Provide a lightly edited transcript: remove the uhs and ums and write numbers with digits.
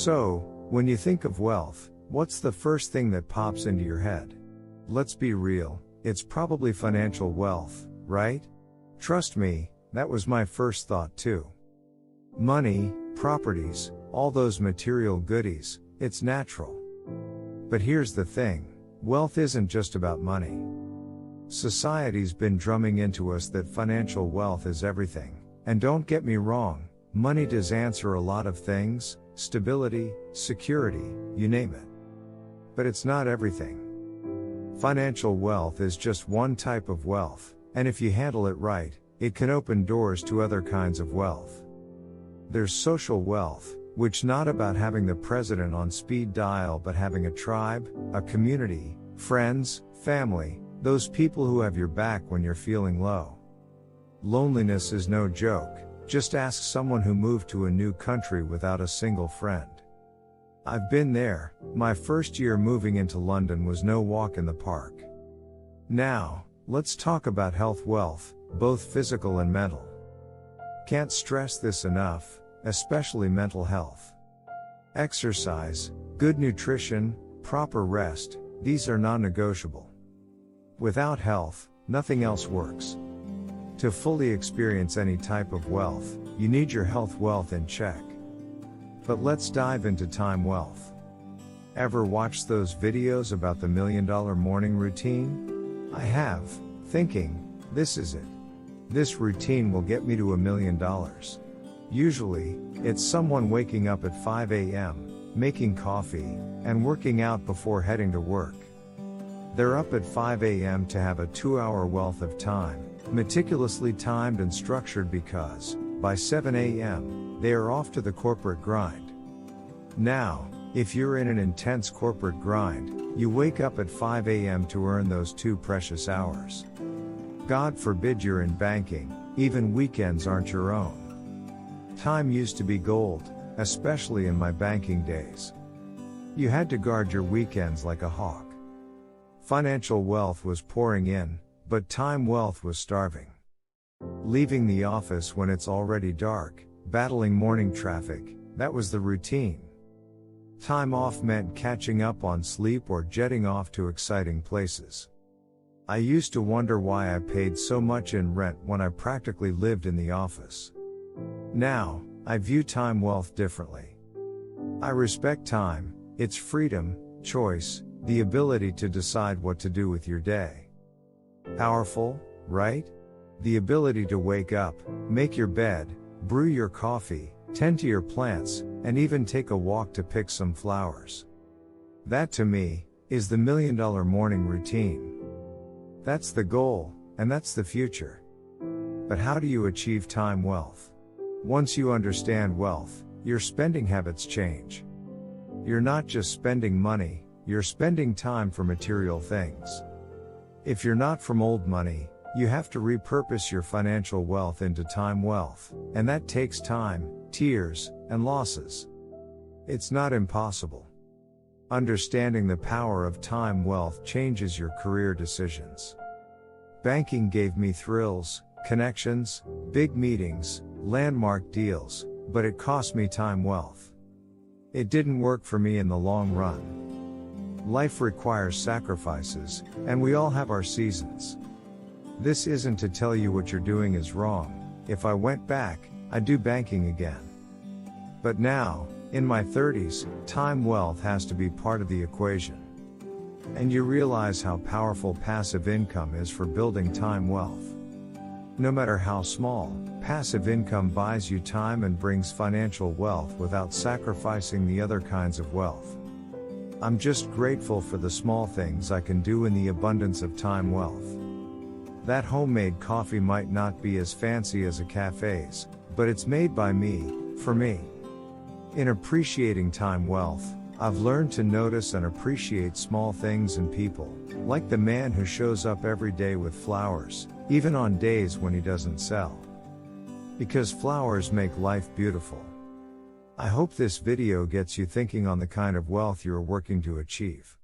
So, when you think of wealth, what's the first thing that pops into your head? Let's be real, it's probably financial wealth, right? Trust me, that was my first thought too. Money, properties, all those material goodies, it's natural. But here's the thing, wealth isn't just about money. Society's been drumming into us that financial wealth is everything, and don't get me wrong, money does answer a lot of things, stability, security, you name it. But it's not everything. Financial wealth is just one type of wealth, and if you handle it right, it can open doors to other kinds of wealth. There's social wealth, which not about having the president on speed dial but having a tribe, a community, friends, family, those people who have your back when you're feeling low. Loneliness is no joke, just ask someone who moved to a new country without a single friend. I've been there, my first year moving into London was no walk in the park. Now, let's talk about health wealth, both physical and mental. Can't stress this enough, especially mental health. Exercise, good nutrition, proper rest, these are non-negotiable. Without health, nothing else works. To fully experience any type of wealth, you need your health wealth in check. But let's dive into time wealth. Ever watched those videos about the $1 million morning routine? I have, thinking, this is it. This routine will get me to $1 million. Usually, it's someone waking up at 5 a.m., making coffee, and working out before heading to work. They're up at 5 a.m. to have a 2-hour wealth of time, meticulously timed and structured because, by 7 a.m., they are off to the corporate grind. Now, if you're in an intense corporate grind, you wake up at 5 a.m. to earn those 2 precious hours. God forbid you're in banking, even weekends aren't your own. Time used to be gold, especially in my banking days. You had to guard your weekends like a hawk. Financial wealth was pouring in, but time wealth was starving. Leaving the office when it's already dark, battling morning traffic, that was the routine. Time off meant catching up on sleep or jetting off to exciting places. I used to wonder why I paid so much in rent when I practically lived in the office. Now, I view time wealth differently. I respect time, its freedom, choice, the ability to decide what to do with your day. Powerful, right? The ability to wake up, make your bed, brew your coffee, tend to your plants, and even take a walk to pick some flowers. That to me, is the $1 million morning routine. That's the goal, and that's the future. But how do you achieve time wealth? Once you understand wealth, your spending habits change. You're not just spending money, you're spending time for material things. If you're not from old money, you have to repurpose your financial wealth into time wealth, and that takes time, tears, and losses. It's not impossible. Understanding the power of time wealth changes your career decisions. Banking gave me thrills, connections, big meetings, landmark deals, but it cost me time wealth. It didn't work for me in the long run. Life requires sacrifices, and we all have our seasons. This isn't to tell you what you're doing is wrong. If I went back, I'd do banking again. But now, in my 30s, time wealth has to be part of the equation. And you realize how powerful passive income is for building time wealth. No matter how small, passive income buys you time and brings financial wealth without sacrificing the other kinds of wealth. I'm just grateful for the small things I can do in the abundance of time wealth. That homemade coffee might not be as fancy as a cafe's, but it's made by me, for me. In appreciating time wealth, I've learned to notice and appreciate small things and people, like the man who shows up every day with flowers, even on days when he doesn't sell. Because flowers make life beautiful. I hope this video gets you thinking on the kind of wealth you're working to achieve.